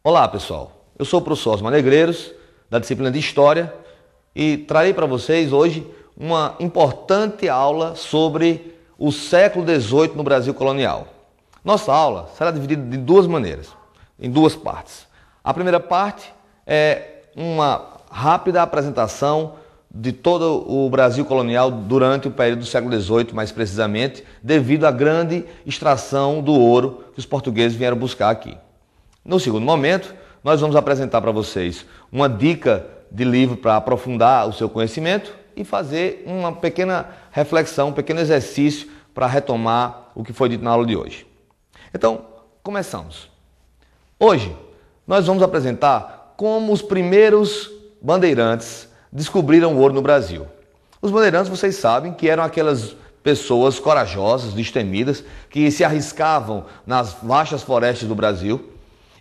Olá pessoal, eu sou o professor Osmar Negreiros, da disciplina de História, e trarei para vocês hoje uma importante aula sobre o século XVIII no Brasil colonial. Nossa aula será dividida de duas maneiras, em duas partes. A primeira parte é uma rápida apresentação de todo o Brasil colonial durante o período do século XVIII, mais precisamente, devido à grande extração do ouro que os portugueses vieram buscar aqui. No segundo momento, nós vamos apresentar para vocês uma dica de livro para aprofundar o seu conhecimento e fazer uma pequena reflexão, um pequeno exercício para retomar o que foi dito na aula de hoje. Então, começamos. Hoje, nós vamos apresentar como os primeiros bandeirantes descobriram o ouro no Brasil. Os bandeirantes, vocês sabem, que eram aquelas pessoas corajosas, destemidas, que se arriscavam nas vastas florestas do Brasil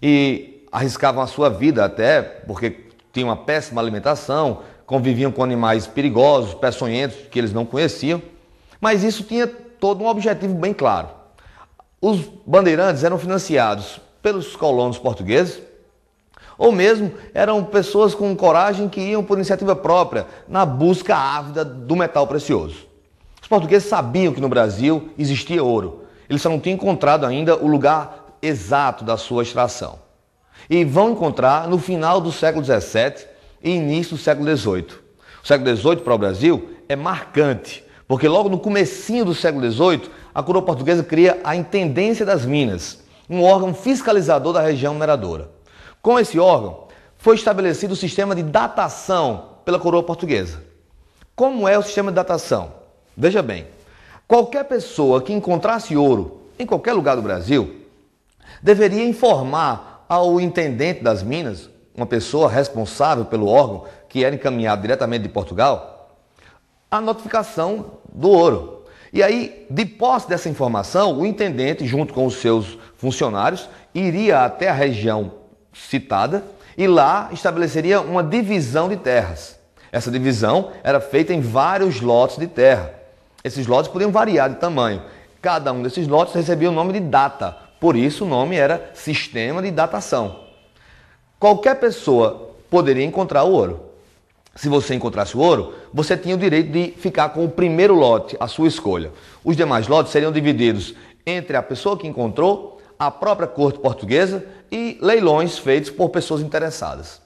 e arriscavam a sua vida até, porque tinham uma péssima alimentação, conviviam com animais perigosos, peçonhentos, que eles não conheciam, mas isso tinha todo um objetivo bem claro. Os bandeirantes eram financiados pelos colonos portugueses, ou mesmo eram pessoas com coragem que iam por iniciativa própria na busca ávida do metal precioso. Os portugueses sabiam que no Brasil existia ouro, eles só não tinham encontrado ainda o lugar exato da sua extração. E vão encontrar no final do século XVII e início do século XVIII. O século XVIII para o Brasil é marcante, porque logo no comecinho do século XVIII, a coroa portuguesa cria a Intendência das Minas, um órgão fiscalizador da região mineradora. Com esse órgão, foi estabelecido o sistema de datação pela coroa portuguesa. Como é o sistema de datação? Veja bem, qualquer pessoa que encontrasse ouro em qualquer lugar do Brasil deveria informar ao intendente das minas, uma pessoa responsável pelo órgão, que era encaminhado diretamente de Portugal, a notificação do ouro. E aí, de posse dessa informação, o intendente, junto com os seus funcionários, iria até a região citada e lá estabeleceria uma divisão de terras. Essa divisão era feita em vários lotes de terra. Esses lotes podiam variar de tamanho. Cada um desses lotes recebia o nome de data. Por isso o nome era Sistema de Datação. Qualquer pessoa poderia encontrar o ouro. Se você encontrasse o ouro, você tinha o direito de ficar com o primeiro lote, a sua escolha. Os demais lotes seriam divididos entre a pessoa que encontrou, a própria corte portuguesa e leilões feitos por pessoas interessadas.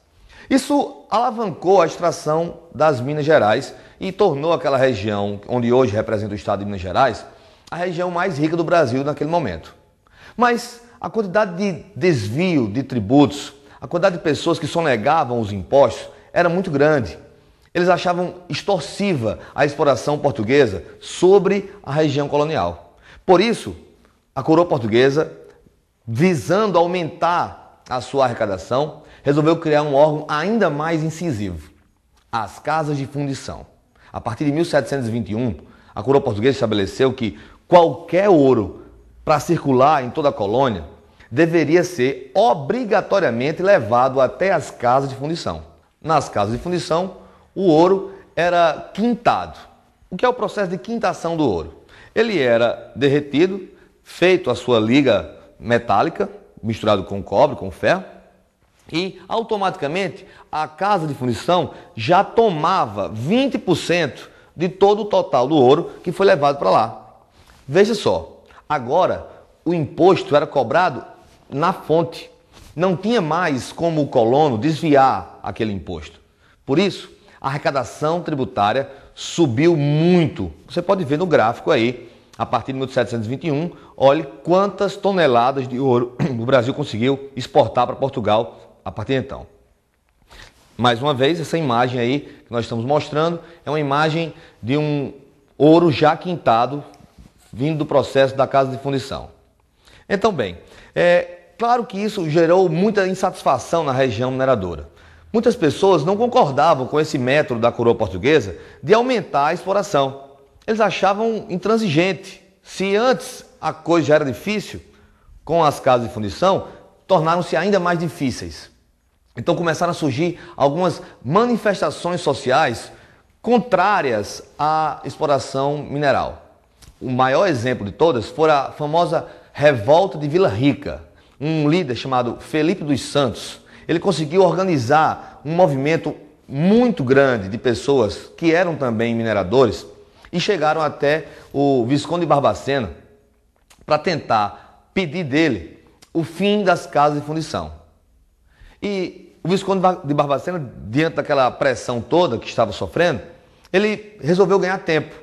Isso alavancou a extração das Minas Gerais e tornou aquela região, onde hoje representa o estado de Minas Gerais, a região mais rica do Brasil naquele momento. Mas a quantidade de desvio de tributos, a quantidade de pessoas que sonegavam os impostos era muito grande. Eles achavam extorsiva a exploração portuguesa sobre a região colonial. Por isso, a coroa portuguesa, visando aumentar a sua arrecadação, resolveu criar um órgão ainda mais incisivo, as Casas de Fundição. A partir de 1721, a coroa portuguesa estabeleceu que qualquer ouro para circular em toda a colônia, deveria ser obrigatoriamente levado até as casas de fundição. Nas casas de fundição, o ouro era quintado. O que é o processo de quintação do ouro? Ele era derretido, feito a sua liga metálica, misturado com cobre, com ferro, e automaticamente a casa de fundição já tomava 20% de todo o total do ouro que foi levado para lá. Veja só. Agora, o imposto era cobrado na fonte. Não tinha mais como o colono desviar aquele imposto. Por isso, a arrecadação tributária subiu muito. Você pode ver no gráfico aí, a partir de 1721, olhe quantas toneladas de ouro o Brasil conseguiu exportar para Portugal a partir de então. Mais uma vez, essa imagem aí que nós estamos mostrando é uma imagem de um ouro já quintado, vindo do processo da casa de fundição. Então, bem, claro que isso gerou muita insatisfação na região mineradora. Muitas pessoas não concordavam com esse método da coroa portuguesa de aumentar a exploração. Eles achavam intransigente. Se antes a coisa já era difícil, com as casas de fundição, tornaram-se ainda mais difíceis. Então começaram a surgir algumas manifestações sociais contrárias à exploração mineral. O maior exemplo de todas foi a famosa Revolta de Vila Rica. um líder chamado Felipe dos Santos, ele conseguiu organizar um movimento muito grande de pessoas que eram também mineradores e chegaram até o Visconde de Barbacena para tentar pedir dele o fim das casas de fundição. E o Visconde de Barbacena, diante daquela pressão toda que estava sofrendo, ele resolveu ganhar tempo.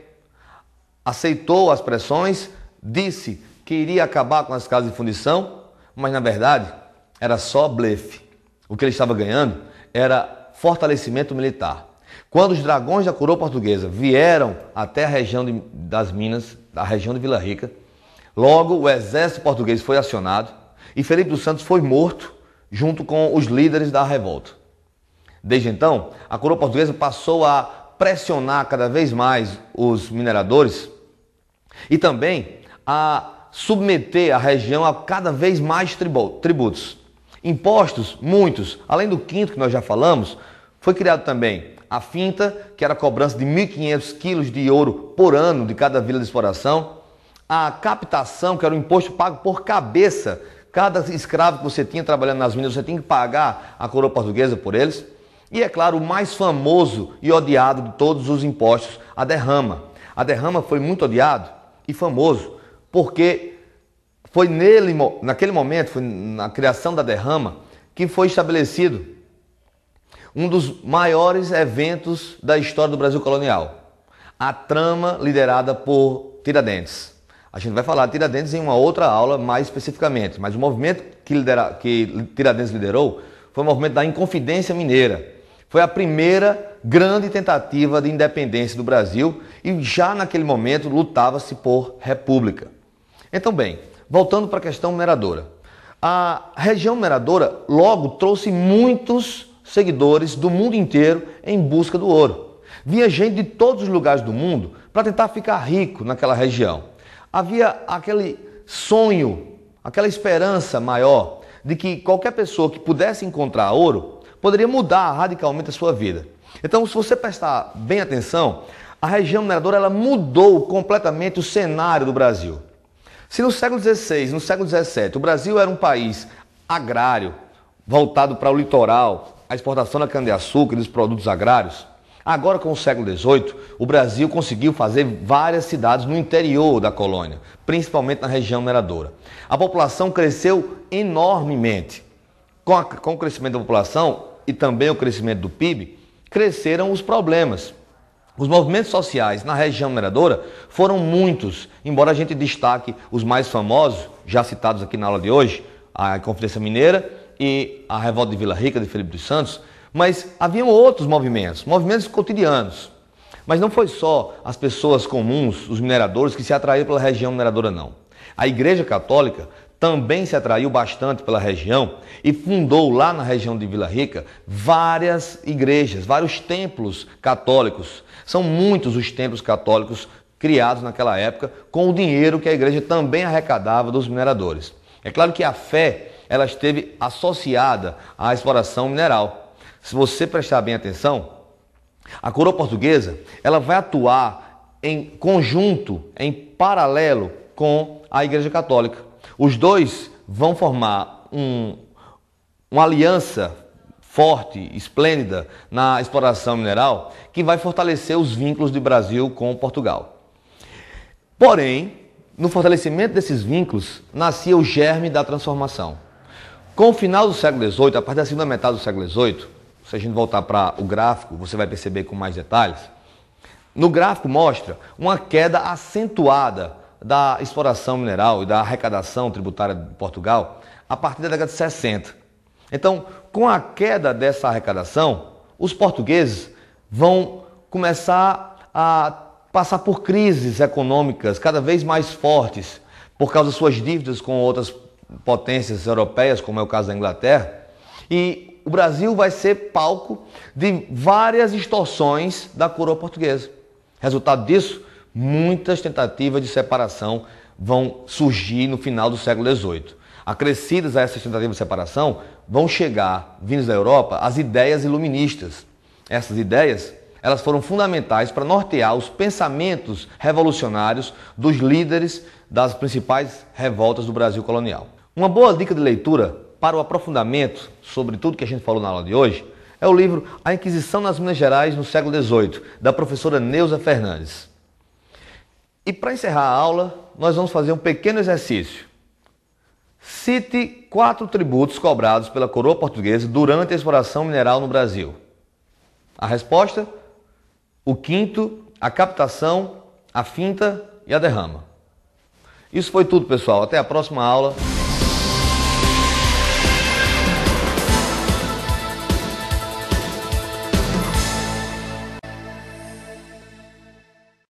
Aceitou as pressões, disse que iria acabar com as casas de fundição, mas na verdade era só blefe. O que ele estava ganhando era fortalecimento militar. Quando os dragões da coroa portuguesa vieram até a região das Minas, a região de Vila Rica, logo o exército português foi acionado e Felipe dos Santos foi morto junto com os líderes da revolta. Desde então, a coroa portuguesa passou a pressionar cada vez mais os mineradores e também a submeter a região a cada vez mais tributos. Impostos, muitos, além do quinto que nós já falamos, foi criado também a finta, que era a cobrança de 1.500 quilos de ouro por ano de cada vila de exploração, a captação, que era o imposto pago por cabeça. Cada escravo que você tinha trabalhando nas minas, você tinha que pagar a coroa portuguesa por eles. E, é claro, o mais famoso e odiado de todos os impostos, a derrama. A derrama foi muito odiado e famoso, porque foi naquele momento, foi na criação da derrama, que foi estabelecido um dos maiores eventos da história do Brasil colonial. A trama liderada por Tiradentes. A gente vai falar de Tiradentes em uma outra aula mais especificamente, mas o movimento que Tiradentes liderou foi o movimento da Inconfidência Mineira. Foi a primeira grande tentativa de independência do Brasil e já naquele momento lutava-se por república. Então, bem, voltando para a questão mineradora. A região mineradora logo trouxe muitos seguidores do mundo inteiro em busca do ouro. Vinha gente de todos os lugares do mundo para tentar ficar rico naquela região. Havia aquele sonho, aquela esperança maior de que qualquer pessoa que pudesse encontrar ouro poderia mudar radicalmente a sua vida. Então, se você prestar bem atenção, a região mineradora ela mudou completamente o cenário do Brasil. Se no século XVI, no século XVII, o Brasil era um país agrário, voltado para o litoral, a exportação da cana-de-açúcar e dos produtos agrários, agora com o século XVIII, o Brasil conseguiu fazer várias cidades no interior da colônia, principalmente na região mineradora. A população cresceu enormemente. Com o crescimento da população e também o crescimento do PIB, cresceram os problemas. Os movimentos sociais na região mineradora foram muitos, embora a gente destaque os mais famosos, já citados aqui na aula de hoje, a Inconfidência Mineira e a Revolta de Vila Rica de Felipe dos Santos, mas haviam outros movimentos cotidianos. Mas não foi só as pessoas comuns, os mineradores, que se atraíram pela região mineradora, não. A Igreja Católica também se atraiu bastante pela região e fundou lá na região de Vila Rica várias igrejas, vários templos católicos. São muitos os templos católicos criados naquela época com o dinheiro que a igreja também arrecadava dos mineradores. É claro que a fé ela esteve associada à exploração mineral. Se você prestar bem atenção, a coroa portuguesa ela vai atuar em conjunto, em paralelo com a Igreja Católica. Os dois vão formar uma aliança forte, esplêndida na exploração mineral que vai fortalecer os vínculos do Brasil com Portugal. Porém, no fortalecimento desses vínculos, nascia o germe da transformação. Com o final do século XVIII, a partir da segunda metade do século XVIII, se a gente voltar para o gráfico, você vai perceber com mais detalhes. No gráfico mostra uma queda acentuada da exploração mineral e da arrecadação tributária de Portugal a partir da década de 60. Então, com a queda dessa arrecadação, os portugueses vão começar a passar por crises econômicas cada vez mais fortes por causa de suas dívidas com outras potências europeias, como é o caso da Inglaterra, e o Brasil vai ser palco de várias extorsões da coroa portuguesa. Resultado disso, muitas tentativas de separação vão surgir no final do século XVIII. Acrescidas a essas tentativas de separação, vão chegar, vindas da Europa, as ideias iluministas. Essas ideias elas foram fundamentais para nortear os pensamentos revolucionários dos líderes das principais revoltas do Brasil colonial. Uma boa dica de leitura para o aprofundamento sobre tudo que a gente falou na aula de hoje é o livro A Inquisição nas Minas Gerais no século XVIII, da professora Neuza Fernandes. E para encerrar a aula, nós vamos fazer um pequeno exercício. Cite 4 tributos cobrados pela coroa portuguesa durante a exploração mineral no Brasil. A resposta? O quinto, a captação, a finta e a derrama. Isso foi tudo, pessoal. Até a próxima aula.